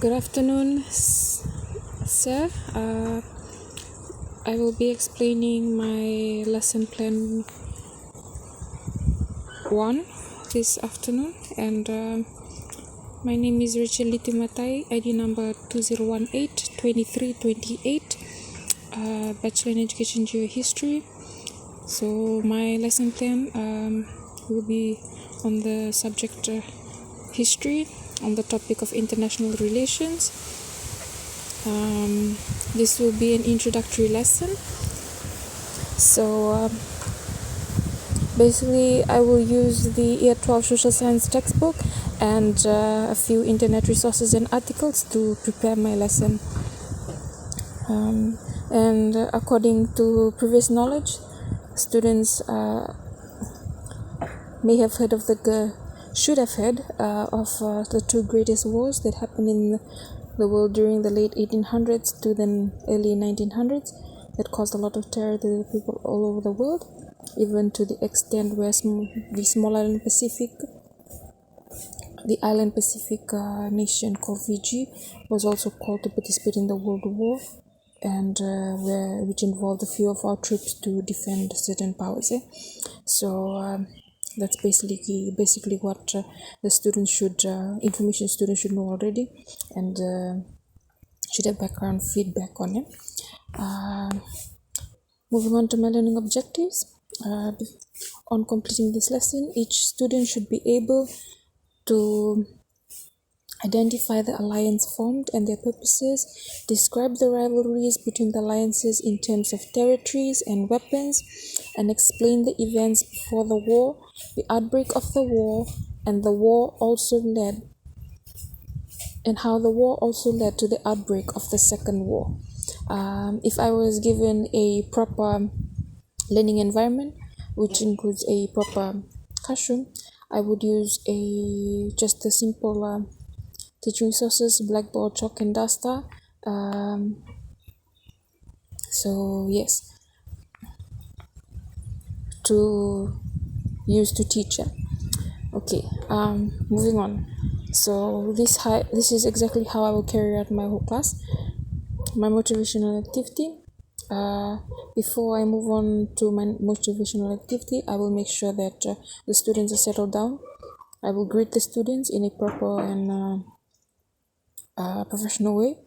Good afternoon, sir. I will be explaining my lesson plan 1 this afternoon, and my name is Rachel Litimatai, ID number 2018-2328, Bachelor in Education Geohistory. So my lesson plan will be on the subject history, on the topic of international relations. This will be an introductory lesson. So basically I will use the Year 12 Social Science textbook and a few internet resources and articles to prepare my lesson. And according to previous knowledge, students should have heard of the two greatest wars that happened in the world during the late 1800s to the early 1900s that caused a lot of terror to the people all over the world, even to the extent where the small island Pacific, nation called Fiji was also called to participate in the World War, and which involved a few of our troops to defend certain powers. So that's basically what the information students should know already, and should have background feedback on it. Moving on to my learning objectives. On completing this lesson, each student should be able to identify the alliance formed and their purposes, describe the rivalries between the alliances in terms of territories and weapons, and explain the events before the war, the outbreak of the war, and how the war also led to the outbreak of the Second War. If I was given a proper learning environment, which includes a proper classroom, I would use just a simple teaching resources, blackboard, chalk, and duster. So yes, to use to teach. Okay. Moving on. So this is exactly how I will carry out my whole class. My motivational activity. Before I move on to my motivational activity, I will make sure that the students are settled down. I will greet the students in a proper and professional way,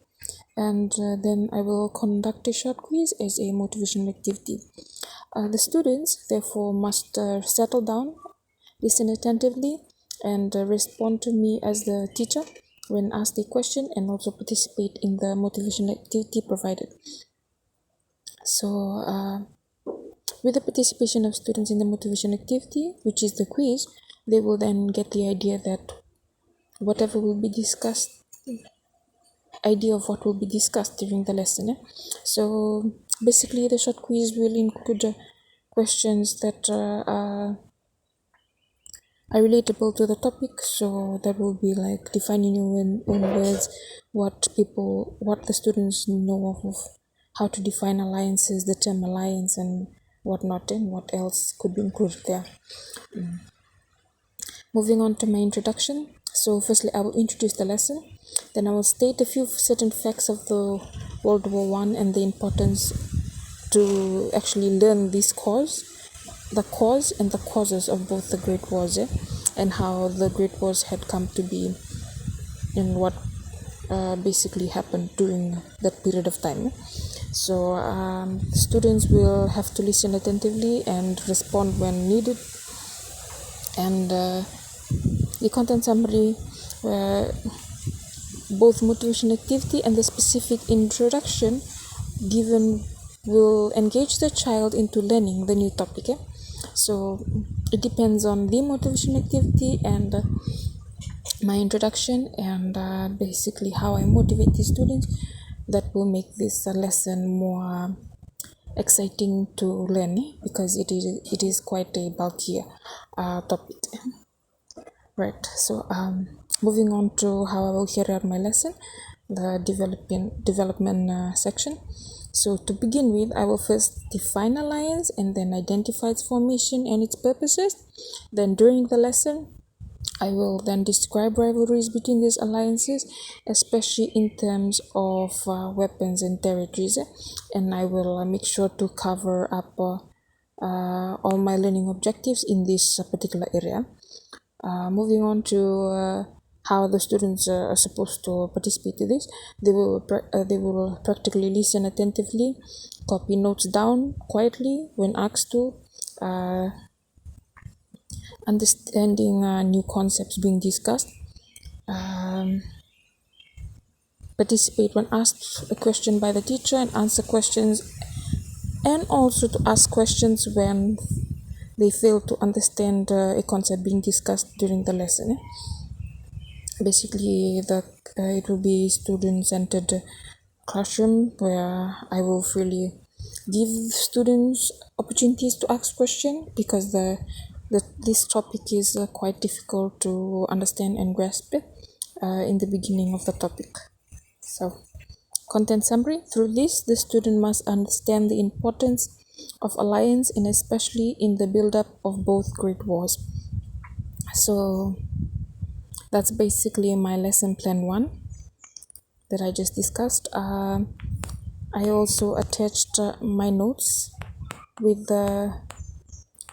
and then I will conduct a short quiz as a motivational activity. The students therefore must settle down, listen attentively, and respond to me as the teacher when asked a question, and also participate in the motivational activity provided. So with the participation of students in the motivation activity, which is the quiz, they will then get the idea of what will be discussed during the lesson. So basically the short quiz will include questions that are relatable to the topic. So that will be like defining your own words, what the students know of how to define alliances, the term alliance, and whatnot, and what else could be included there. Moving on to my introduction. So firstly, I will introduce the lesson. Then I will state a few certain facts of the World War I and the importance to actually learn the cause and the causes of both the Great Wars, and how the Great Wars had come to be, and what basically happened during that period of time. So students will have to listen attentively and respond when needed. And the content summary, both motivation activity and the specific introduction given will engage the child into learning the new topic. So it depends on the motivation activity and my introduction, and basically how I motivate the students, that will make this lesson more exciting to learn, because it is quite a bulky topic. Right. So moving on to how I will carry out my lesson, the development section. So to begin with, I will first define alliance and then identify its formation and its purposes. Then during the lesson, I will then describe rivalries between these alliances, especially in terms of weapons and territories, and I will make sure to cover up all my learning objectives in this particular area. Moving on to how the students are supposed to participate in this, they will practically listen attentively, copy notes down quietly when asked to, understanding new concepts being discussed, participate when asked a question by the teacher and answer questions, and also to ask questions when they fail to understand a concept being discussed during the lesson. Basically, it will be student-centered classroom where I will freely give students opportunities to ask questions, because this topic is quite difficult to understand and grasp in the beginning of the topic. So, content summary. Through this, the student must understand the importance of alliance, and especially in the build-up of both Great Wars. So that's basically my lesson plan 1 that I just discussed. I also attached my notes with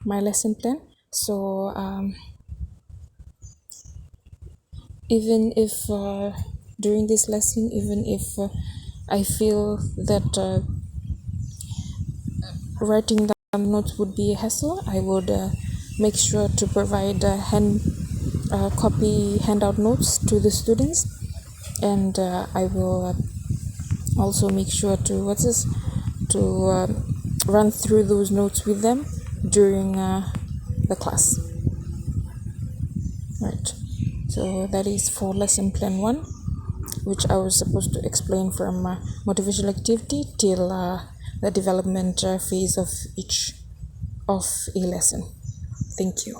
my lesson plan. So even if during this lesson, even if I feel that writing down notes would be a hassle, I would make sure to provide copy handout notes to the students, and I will also make sure to run through those notes with them during the class. Right, so that is for lesson plan 1, which I was supposed to explain from motivational activity till the development phase of each of a lesson. Thank you.